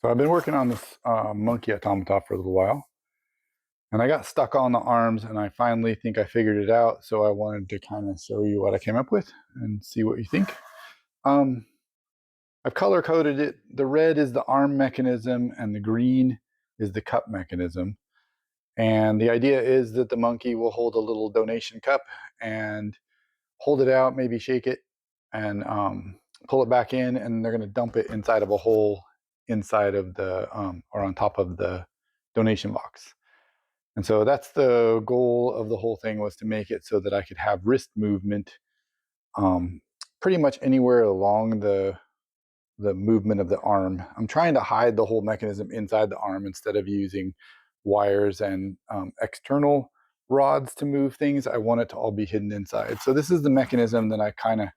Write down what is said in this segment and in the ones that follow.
So I've been working on this monkey automata for a little while, and I got stuck on the arms, and I finally think I figured it out. So I wanted to kind of show you what I came up with and see what you think. Um, I've color coded it. The red is the arm mechanism, and the green is the cup mechanism. And the idea is that the monkey will hold a little donation cup and hold it out, maybe shake it, and pull it back in, and they're going to dump it inside of a hole inside of the or on top of the donation box. And so that's the goal of the whole thing, was to make it so that I could have wrist movement um, pretty much anywhere along the movement of the arm. I'm trying to hide the whole mechanism inside the arm instead of using wires and external rods to move things. I want it to all be hidden inside. So this is the mechanism that I kind of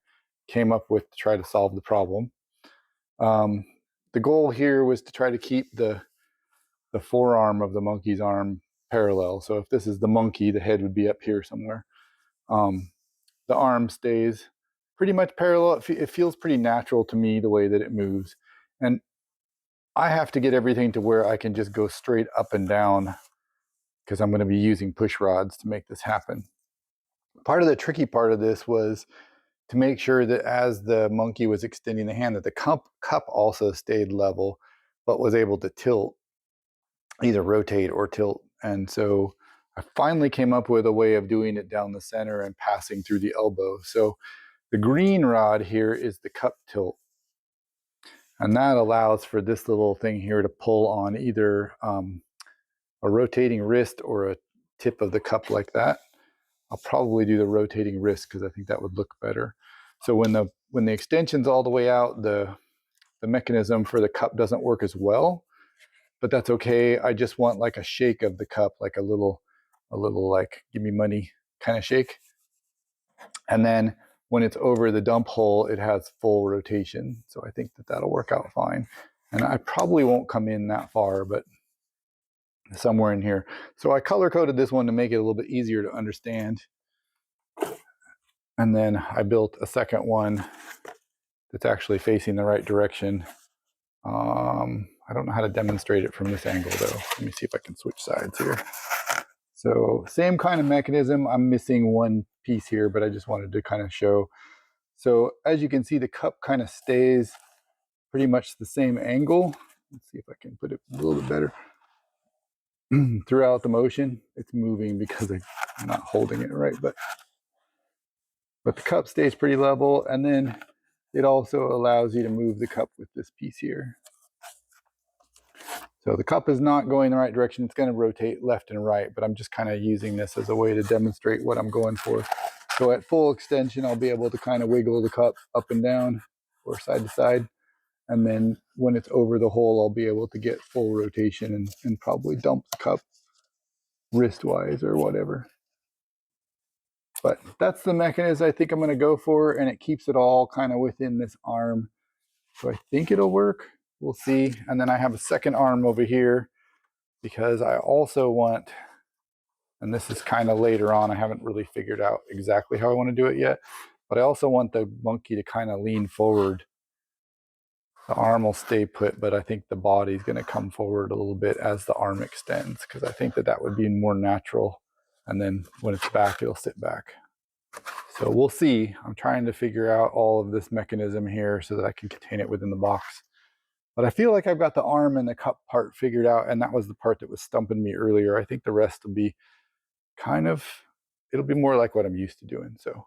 came up with to try to solve the problem. The goal here was to try to keep the forearm of the monkey's arm parallel. So if this is the monkey, the head would be up here somewhere. The arm stays pretty much parallel. It feels pretty natural to me the way that it moves. And I have to get everything to where I can just go straight up and down, because I'm going to be using push rods to make this happen. Part of the tricky part of this was to make sure that as the monkey was extending the hand, that the cup also stayed level, but was able to tilt, either rotate or tilt. And so I finally came up with a way of doing it down the center and passing through the elbow. So the green rod here is the cup tilt. And that allows for this little thing here to pull on either a rotating wrist or a tip of the cup like that. I'll probably do the rotating wrist because I think that would look better. So when the extension's all the way out, the mechanism for the cup doesn't work as well, but that's okay. I just want like a shake of the cup, like a little like give me money kind of shake. And then when it's over the dump hole, it has full rotation. So I think that that'll work out fine. And I probably won't come in that far, but somewhere in here. So I color coded this one to make it a little bit easier to understand. And then I built a second one that's actually facing the right direction. I don't know how to demonstrate it from this angle though. Let me see if I can switch sides here. So same kind of mechanism. I'm missing one piece here, but I just wanted to kind of show. So as you can see, the cup kind of stays pretty much the same angle. Let's see if I can put it a little bit better. Throughout the motion, it's moving because I'm not holding it right, but the cup stays pretty level. And then it also allows you to move the cup with this piece here. So the cup is not going the right direction. It's going to rotate left and right, but I'm just kind of using this as a way to demonstrate what I'm going for. So at full extension, I'll be able to kind of wiggle the cup up and down or side to side. And then when it's over the hole, I'll be able to get full rotation and probably dump the cup wristwise or whatever. But that's the mechanism I think I'm going to go for, and it keeps it all kind of within this arm. So I think it'll work. We'll see. And then I have a second arm over here because I also want, and this is kind of later on, I haven't really figured out exactly how I want to do it yet, but I also want the monkey to kind of lean forward. The arm will stay put, but I think the body's going to come forward a little bit as the arm extends, because I think that that would be more natural. And then when it's back, it'll sit back. So we'll see. I'm trying to figure out all of this mechanism here so that I can contain it within the box. But I feel like I've got the arm and the cup part figured out, and that was the part that was stumping me earlier. I think the rest will be kind of, it'll be more like what I'm used to doing. So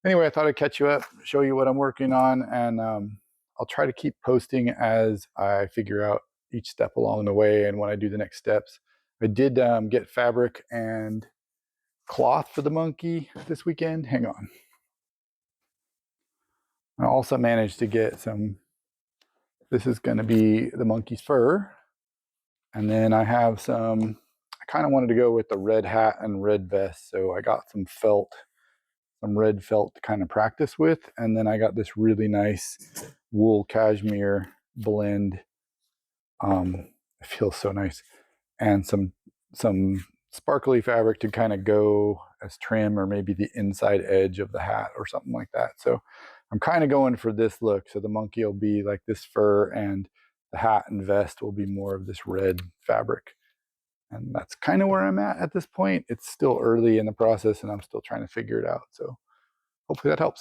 anyway, I thought I'd catch you up, show you what I'm working on, and I'll try to keep posting as I figure out each step along the way and when I do the next steps. I did get fabric and cloth for the monkey this weekend. Hang on. I also managed to get some, this is going to be the monkey's fur. And then I have some, I kind of wanted to go with the red hat and red vest. So I got some felt, some red felt to kind of practice with. And then I got this really nice wool cashmere blend. It feels so nice. And some sparkly fabric to kind of go as trim, or maybe the inside edge of the hat or something like that. So I'm kind of going for this look. So the monkey will be like this fur, and the hat and vest will be more of this red fabric. And that's kind of where I'm at this point. It's still early in the process and I'm still trying to figure it out. So hopefully that helps.